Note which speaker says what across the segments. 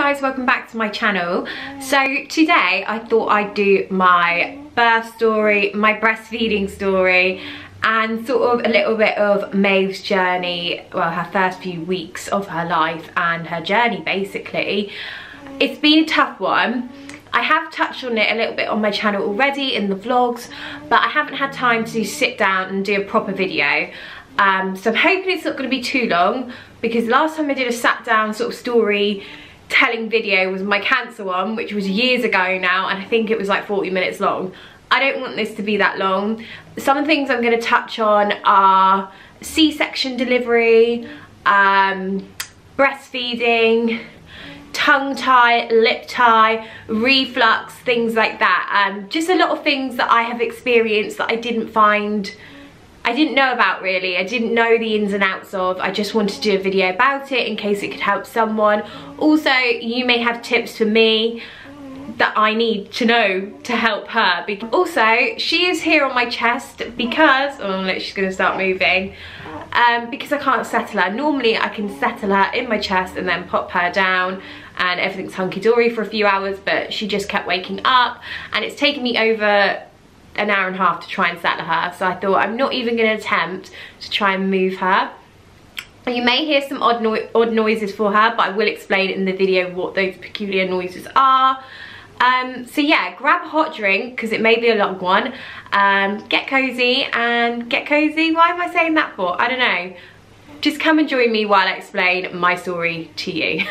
Speaker 1: guys, welcome back to my channel. So today I thought I'd do my birth story, my breastfeeding story, and sort of a little bit of Maeve's journey, well, her first few weeks of her life and her journey basically. It's been a tough one. I have touched on it a little bit on my channel already in the vlogs, but I haven't had time to sit down and do a proper video. So I'm hoping it's not going to be too long, because last time I did a sat down sort of story telling video was my cancer one, which was years ago now, and I think it was like 40 minutes long. I don't want this to be that long. Some of the things I'm going to touch on are C-section delivery, breastfeeding, tongue tie, lip tie, reflux, things like that. Just a lot of things that I have experienced that I didn't know about really. I didn't know the ins and outs of. I just wanted to do a video about it in case it could help someone. Also, you may have tips for me that I need to know to help her. Also, she is here on my chest because, oh look, she's gonna start moving. Because I can't settle her. Normally I can settle her in my chest and then pop her down and everything's hunky-dory for a few hours, but she just kept waking up, and it's taken me over an hour and a half to try and settle her. So I thought I'm not even going to attempt to try and move her. You may hear some odd noises for her, but I will explain in the video what those peculiar noises are. So yeah, grab a hot drink because it may be a long one. Get cozy and get cozy. Why am I saying that for? I don't know. Just come and join me while I explain my story to you.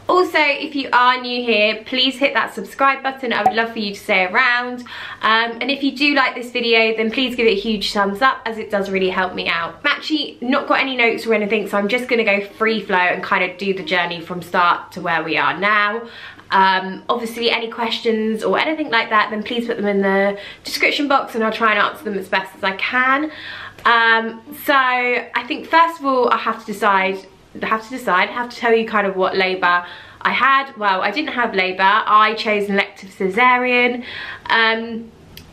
Speaker 1: Also, if you are new here, please hit that subscribe button. I would love for you to stay around. And if you do like this video, then please give it a huge thumbs up, as it does really help me out. I've actually not got any notes or anything, so I'm just going to go free flow and kind of do the journey from start to where we are now. Obviously, any questions or anything like that, then please put them in the description box and I'll try and answer them as best as I can. So I think first of all I have to tell you kind of what labour I had. Well, I didn't have labour. I chose an elective cesarean.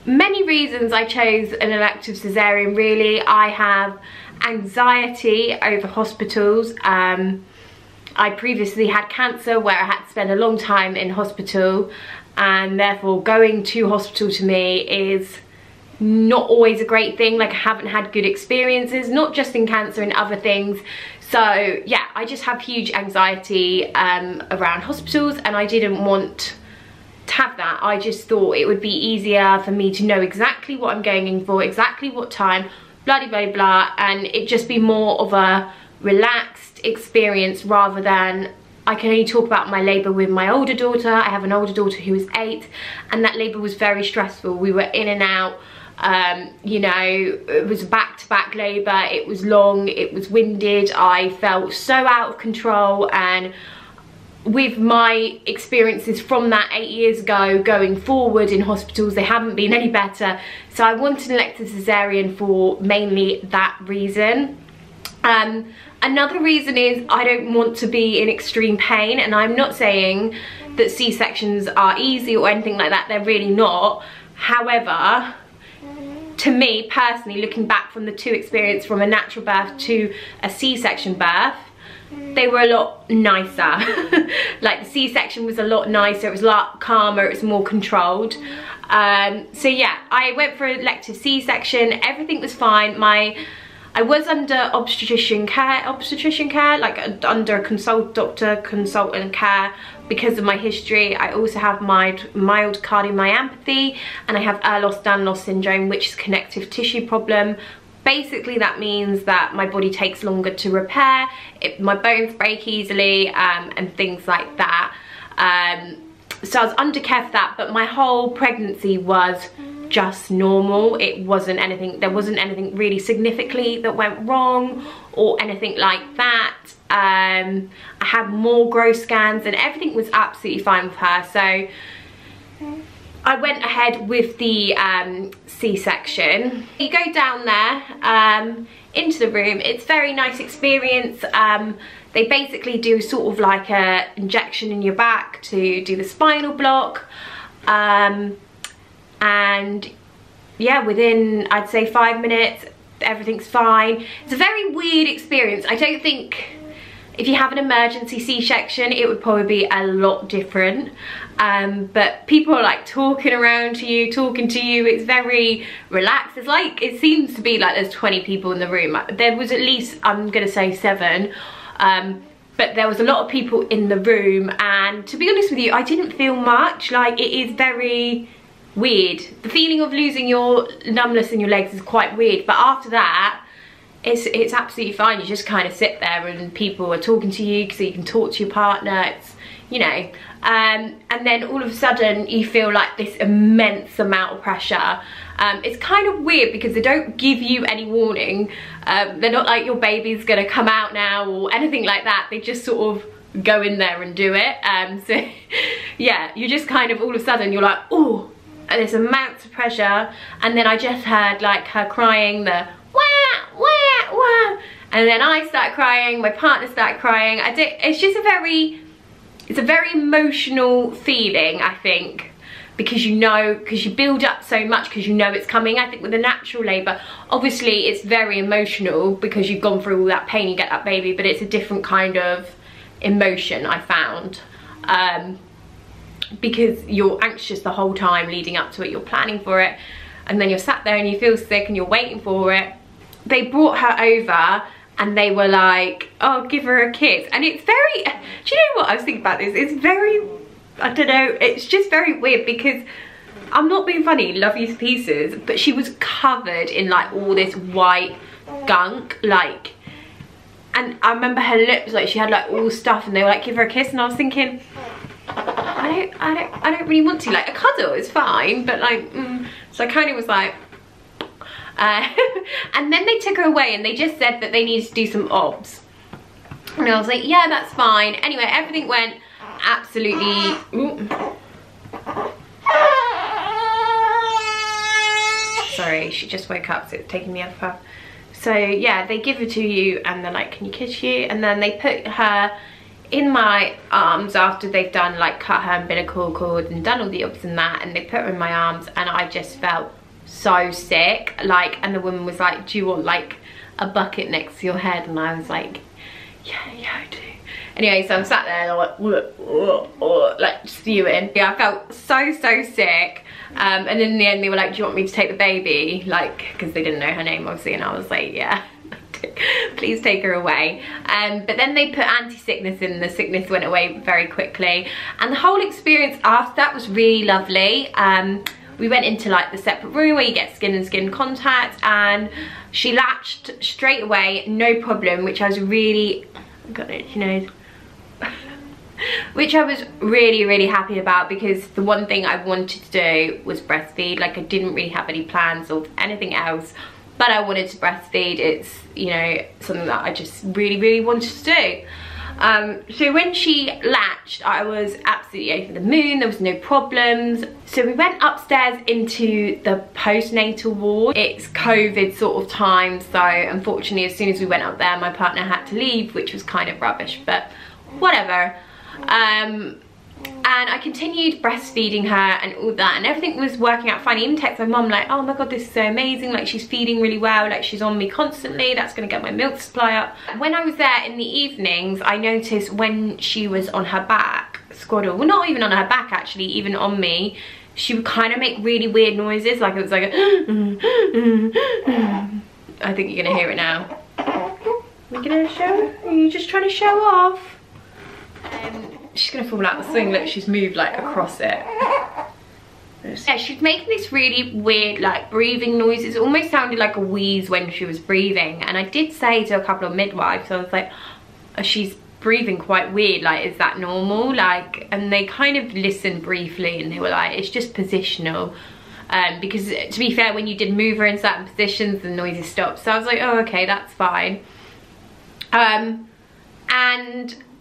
Speaker 1: Many reasons I chose an elective cesarean really. I have anxiety over hospitals. I previously had cancer where I had to spend a long time in hospital, and therefore going to hospital to me is not always a great thing. Like, I haven't had good experiences, not just in cancer, in other things. So yeah, I just have huge anxiety around hospitals, and I didn't want to have that. I just thought it would be easier for me to know exactly what I'm going in for, exactly what time, blah blah blah, and it just be more of a relaxed experience rather than I can only talk about my labour with my older daughter. I have an older daughter who is 8, and that labour was very stressful. We were in and out. You know, it was back-to-back labour, it was long, it was winded, I felt so out of control, and with my experiences from that 8 years ago going forward in hospitals, they haven't been any better. So I wanted an elective cesarean for mainly that reason. Another reason is I don't want to be in extreme pain, and I'm not saying that C-sections are easy or anything like that, they're really not. However, to me personally, looking back from the two experiences, from a natural birth to a C-section birth, they were a lot nicer. Like, the C-section was a lot nicer, it was a lot calmer, it was more controlled. So yeah, I went for an elective C-section, everything was fine. I was under obstetrician care, like under doctor consultant care because of my history. I also have mild cardiomyopathy, and I have Ehlers-Danlos syndrome, which is a connective tissue problem. Basically, that means that my body takes longer to repair, my bones break easily, and things like that. So I was under care for that, but my whole pregnancy was just normal. It wasn't anything, there wasn't anything really significantly that went wrong or anything like that. I had more growth scans and everything was absolutely fine with her. So I went ahead with the C-section. You go down there into the room. It's a very nice experience. They basically do sort of like a injection in your back to do the spinal block. And yeah, within, I'd say 5 minutes, everything's fine. It's a very weird experience. I don't think If you have an emergency C-section, it would probably be a lot different. But people are like talking around to you, talking to you. It's very relaxed. It's like, it seems to be like there's 20 people in the room. There was at least, I'm gonna say 7. But there was a lot of people in the room, and to be honest with you, I didn't feel much. Like, it is very weird. The feeling of losing your numbness in your legs is quite weird, but after that, it's absolutely fine. You just kind of sit there and people are talking to you so you can talk to your partner. It's, you know, and then all of a sudden you feel like this immense amount of pressure. It's kind of weird because they don't give you any warning. They're not like your baby's gonna come out now or anything like that. They just sort of go in there and do it. So yeah, you just kind of all of a sudden you're like, oh, and there's amounts of pressure. And then I just heard like her crying, the wah, wah, wah. And then I start crying, my partner started crying. It's just it's a very emotional feeling, I think, because you know, because you build up so much because you know it's coming. I think with a natural labour, obviously it's very emotional because you've gone through all that pain, you get that baby, but it's a different kind of emotion, I found. Because you're anxious the whole time leading up to it, you're planning for it, and then you're sat there and you feel sick and you're waiting for it. They brought her over and they were like, oh, give her a kiss. And it's very, do you know what I was thinking about this? It's very, I don't know, it's just very weird because I'm not being funny, love you to pieces, but she was covered in like all this white gunk, like, and I remember her lips, like she had like all stuff, and they were like, give her a kiss, and I was thinking, I don't really want to. Like, a cuddle is fine, but like, so I kind of was like, and then they took her away and they just said that they needed to do some obs, and I was like, yeah, that's fine. Anyway, everything went absolutely, sorry, she just woke up, so it's taking me off her. So yeah, they give her to you and they're like, can you kiss you? And then they put her in my arms after they've done like cut her umbilical cord and done all the obs and that, and they put her in my arms, and I just felt so sick, like, and the woman was like, do you want like a bucket next to your head? And I was like, yeah, I do. Anyway, so I'm sat there and like spewing. Yeah, I felt so sick. And then in the end they were like, do you want me to take the baby? Like, because they didn't know her name obviously, and I was like, yeah, please take her away. But then they put anti-sickness in, the sickness went away very quickly, and the whole experience after that was really lovely. We went into like the separate room where you get skin and skin contact, and she latched straight away, no problem, which I was really, got it, you know, which I was really happy about, because the one thing I wanted to do was breastfeed. Like, I didn't really have any plans of anything else, but I wanted to breastfeed. It's, you know, something that I just really wanted to do. So when she latched, I was absolutely over the moon. There was no problems. So we went upstairs into the postnatal ward. It's COVID sort of time, so unfortunately as soon as we went up there, my partner had to leave, which was kind of rubbish, but whatever. And I continued breastfeeding her and all that, and everything was working out fine. I even texted my mum like, oh my god, this is so amazing, like she's feeding really well, like she's on me constantly, that's gonna get my milk supply up. When I was there in the evenings, I noticed when she was on her back, squaddle, well, not even on her back actually, even on me, she would kind of make really weird noises, like it was like a I think you're gonna hear it now. We're gonna show, are you just trying to show off? She's gonna fall out the swing. Look, she's moved like across it. Yeah, she's making this really weird like breathing noises. It almost sounded like a wheeze when she was breathing, and I did say to a couple of midwives, I was like, oh, she's breathing quite weird, like is that normal? Like, and they kind of listened briefly and they were like, it's just positional. Because to be fair, when you did move her in certain positions, the noises stopped. So I was like, oh okay, that's fine. And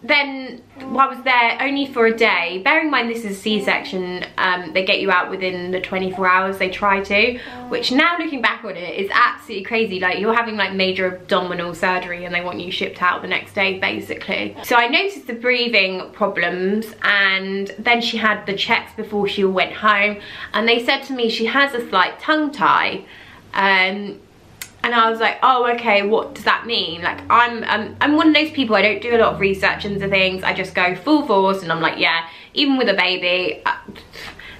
Speaker 1: then I was there only for a day. Bearing in mind this is a C-section, they get you out within the 24 hours, they try to, which now looking back on it is absolutely crazy. Like, you're having like major abdominal surgery and they want you shipped out the next day basically. So I noticed the breathing problems, and then she had the checks before she went home, and they said to me she has a slight tongue tie. And I was like, oh, okay, what does that mean? Like, I'm one of those people, I don't do a lot of research into things. I just go full force, and I'm like, yeah, even with a baby,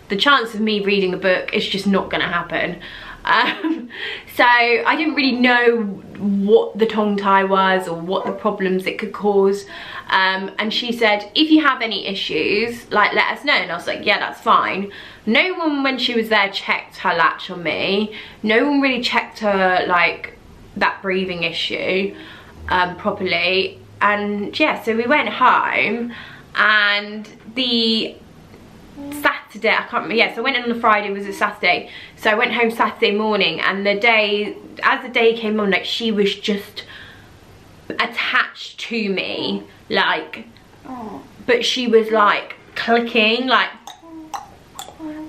Speaker 1: the chance of me reading a book is just not gonna happen. So I didn't really know what the tongue tie was or what the problems it could cause. And she said, if you have any issues, like, let us know. And I was like, yeah, that's fine. No one, when she was there, checked her latch on me. No one really checked her, like, that breathing issue properly. And yeah, so we went home, and the Saturday, I can't remember, yeah, so I went in on the Friday, was a Saturday. So I went home Saturday morning, and the day, as the day came on, like, she was just attached to me, like, but she was like clicking, like,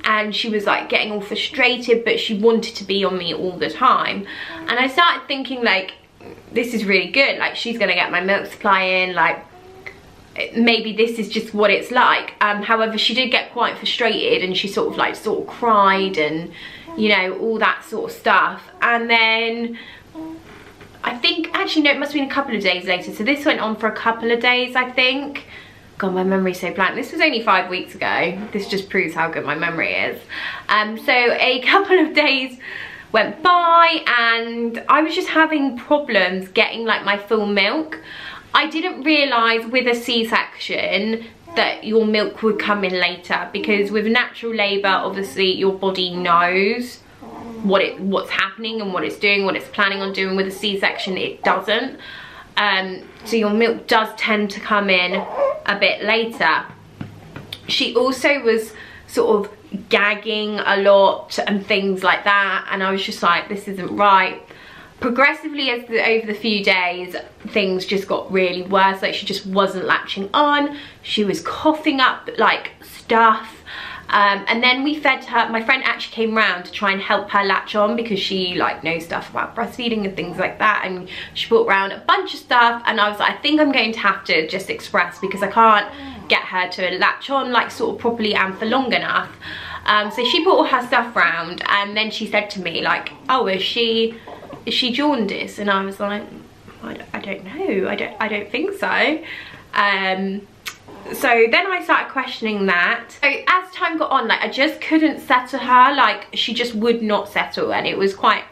Speaker 1: and she was like getting all frustrated, but she wanted to be on me all the time. And I started thinking, like, this is really good, like, she's gonna get my milk supply in, like, maybe this is just what it's like. However, she did get quite frustrated, and she sort of cried, and, you know, all that sort of stuff. And then I think, actually no, it must have been a couple of days later, so this went on for a couple of days, I think. God, my memory's so blank. This was only 5 weeks ago. This just proves how good my memory is. So a couple of days went by, and I was just having problems getting, like, my full milk. I didn't realise with a C-section that your milk would come in later, because with natural labour, obviously your body knows what's happening and what it's doing, what it's planning on doing. With a C-section, it doesn't. So your milk does tend to come in a bit later. She also was sort of gagging a lot and things like that, and I was just like, this isn't right. Progressively, over the few days, things just got really worse. Like, she just wasn't latching on. She was coughing up, like, stuff. And then we fed her. My friend actually came round to try and help her latch on, because she, like, knows stuff about breastfeeding and things like that. And she brought round a bunch of stuff, and I was like, I think I'm going to have to just express, because I can't get her to latch on, like, sort of properly and for long enough. So she brought all her stuff round, and then she said to me, like, oh, is she jaundiced? And I was like, I don't know, I don't think so. So then I started questioning that. So as time got on, like, I just couldn't settle her. Like, she just would not settle, and it was quite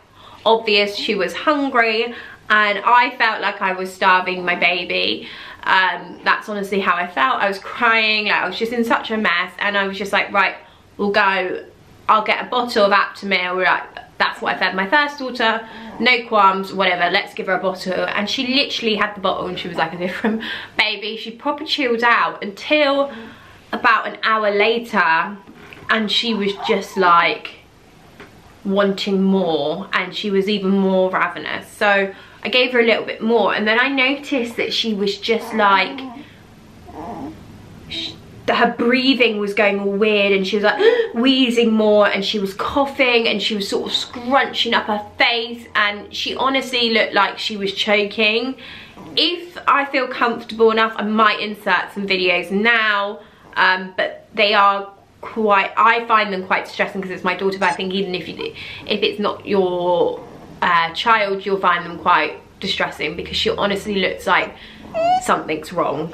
Speaker 1: obvious she was hungry, and I felt like I was starving my baby. That's honestly how I felt. I was crying, like, I was just in such a mess, and I was just like, right, we'll go, I'll get a bottle of Aptamil. We're like, that's what I fed my first daughter, no qualms, whatever, let's give her a bottle. And she literally had the bottle, and she was like a different baby. She proper chilled out until about an hour later, and she was just like wanting more, and she was even more ravenous. So I gave her a little bit more, and then I noticed that she was just like, her breathing was going all weird, and she was like wheezing more, and she was coughing, and she was sort of scrunching up her face, and she honestly looked like she was choking. If I feel comfortable enough, I might insert some videos now, but they are quite, I find them quite distressing because it's my daughter, but I think even if it's not your child, you'll find them quite distressing, because she honestly looks like something's wrong.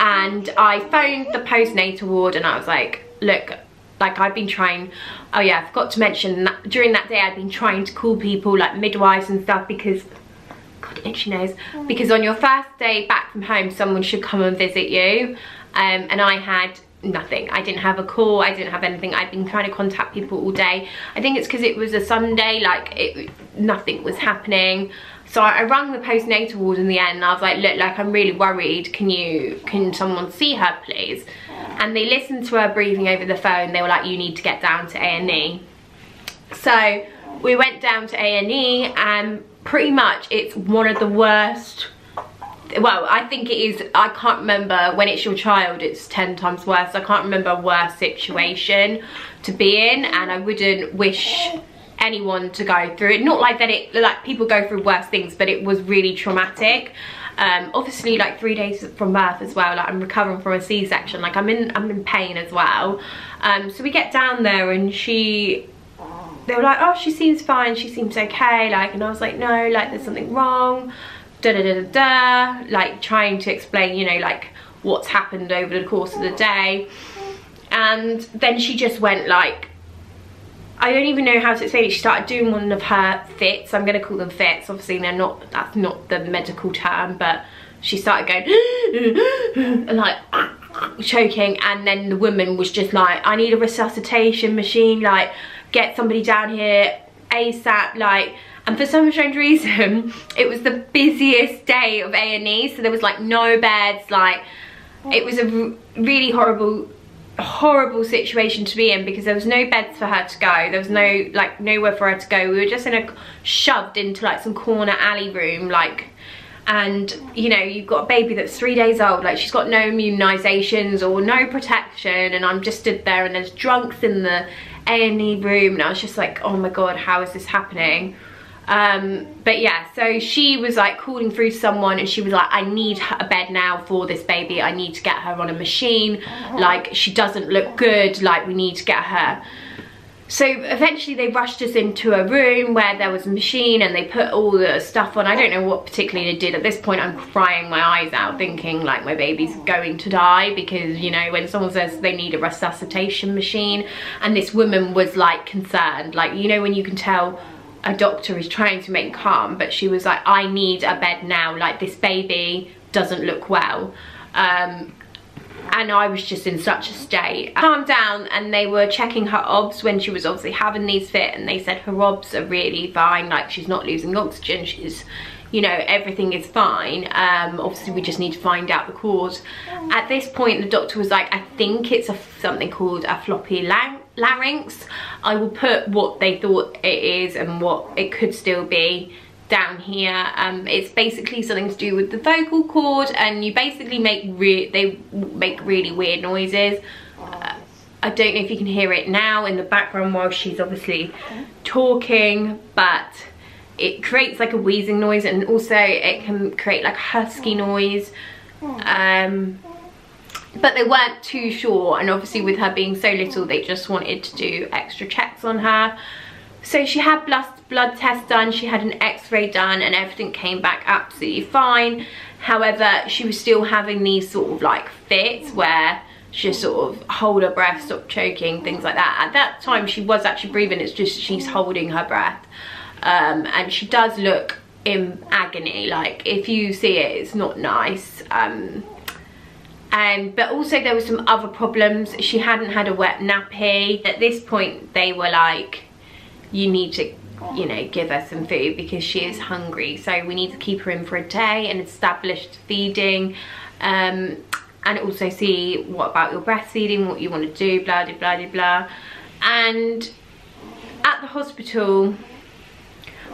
Speaker 1: And I phoned the postnatal ward, and I was like, look, like, I've been trying, oh yeah, I forgot to mention that during that day I'd been trying to call people, like midwives and stuff, because, God, itchy nose, because on your first day back from home, someone should come and visit you, and I had nothing. I didn't have a call, I didn't have anything. I'd been trying to contact people all day. I think it's because it was a Sunday, like, nothing was happening. So I rang the postnatal ward in the end, and I was like, look, like, I'm really worried, can someone see her please? And they listened to her breathing over the phone. They were like, you need to get down to A&E. So we went down to A&E, and pretty much it's one of the worst, well, I think it is, I can't remember, when it's your child it's 10 times worse. I can't remember a worse situation to be in, and I wouldn't wish anyone to go through it. Not like that it, like, people go through worse things, but it was really traumatic. Obviously, like, 3 days from birth as well, like, I'm recovering from a C-section, like, I'm in pain as well. So we get down there, and she they were like, oh, she seems fine, she seems okay, like, and I was like, no, like, there's something wrong, da da da da da, like trying to explain, you know, like what's happened over the course of the day. And then she just went like, I don't even know how to explain it. She started doing one of her fits. I'm gonna call them fits. Obviously they're not, that's not the medical term, but she started going and like choking, and then the woman was just like, I need a resuscitation machine, like get somebody down here ASAP, like. And for some strange reason, it was the busiest day of A&E, so there was like no beds, like it was a really horrible situation to be in, because there was no beds for her to go, there was no, like, nowhere for her to go. We were just shoved into like some corner alley room, like, and you know, you've got a baby that's 3 days old, like she's got no immunizations or no protection, and I'm just stood there, and there's drunks in the A&E room, and I was just like, oh my god, how is this happening? But yeah, so she was like calling through someone, and she was like, I need a bed now for this baby, I need to get her on a machine, like she doesn't look good, like we need to get her. So eventually they rushed us into a room where there was a machine, and they put all the stuff on. I don't know what particularly they did. At this point I'm crying my eyes out, thinking like my baby's going to die, because you know, when someone says they need a resuscitation machine, and this woman was like concerned, like, you know, when you can tell a doctor is trying to make calm, but she was like, I need a bed now, like this baby doesn't look well. And I was just in such a state. I calmed down, and they were checking her obs when she was obviously having these fit, and they said her obs are really fine, like she's not losing oxygen, she's, you know, everything is fine. Obviously we just need to find out the cause. At this point the doctor was like, I think it's something called a floppy larynx. I will put what they thought it is and what it could still be down here. It's basically something to do with the vocal cord, and you basically they make really weird noises. I don't know if you can hear it now in the background while she's obviously talking, but it creates like a wheezing noise, and also it can create like a husky noise. But they weren't too sure, and obviously with her being so little, they just wanted to do extra checks on her. So she had blood tests done, she had an x-ray done, and everything came back absolutely fine. However, she was still having these sort of like fits where she just sort of hold her breath, stop choking, things like that. At that time she was actually breathing, it's just she's holding her breath. And she does look in agony, like if you see it, it's not nice. But also there were some other problems. She hadn't had a wet nappy. At this point they were like, you need to, you know, give her some food because she is hungry, so we need to keep her in for a day and establish feeding, and also see what about your breastfeeding, what you want to do, blah blah blah blah. And at the hospital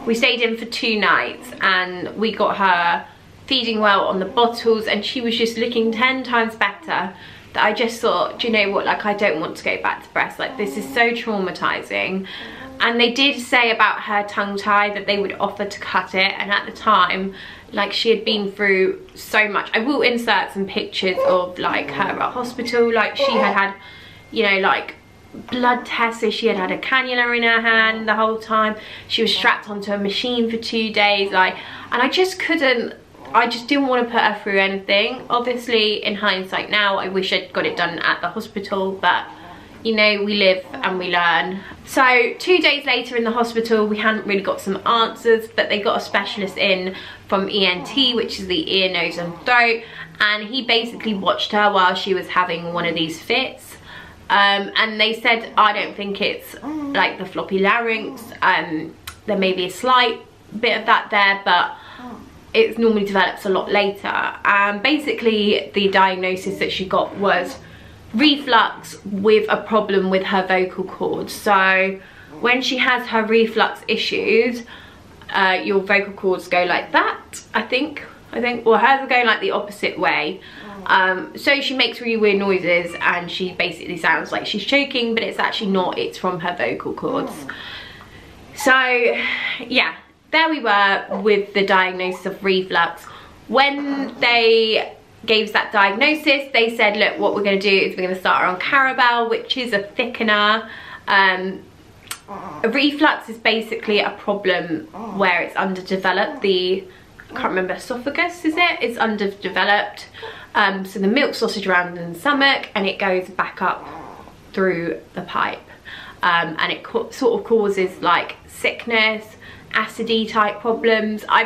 Speaker 1: we stayed in for 2 nights, and we got her feeding well on the bottles, and she was just looking 10 times better, that I just thought, do you know what, like I don't want to go back to breast, like this is so traumatizing. And they did say about her tongue tie that they would offer to cut it, and at the time, like she had been through so much. I will insert some pictures of like her at hospital, like she had, you know, like blood tests, so she had a cannula in her hand the whole time. She was strapped onto a machine for 2 days, like, and I just didn't want to put her through anything. Obviously in hindsight now, I wish I'd got it done at the hospital, but you know, we live and we learn. So 2 days later in the hospital, we hadn't really got some answers, but they got a specialist in from ENT, which is the ear, nose and throat, and he basically watched her while she was having one of these fits. And they said, I don't think it's like the floppy larynx, there may be a slight bit of that there, but it normally develops a lot later. Basically the diagnosis that she got was reflux with a problem with her vocal cords. So when she has her reflux issues, your vocal cords go like that, I think, well hers are going like the opposite way. So she makes really weird noises, and she basically sounds like she's choking, but it's actually not, it's from her vocal cords. So yeah, there we were with the diagnosis of reflux. When they gave us that diagnosis, they said, look, what we're going to do is we're going to start her on Carabel, which is a thickener, A reflux is basically a problem where it's underdeveloped. I can't remember, esophagus, is it? It's underdeveloped. So the milk sausage around in the stomach, and it goes back up through the pipe. And it sort of causes like sickness, acidy type problems. I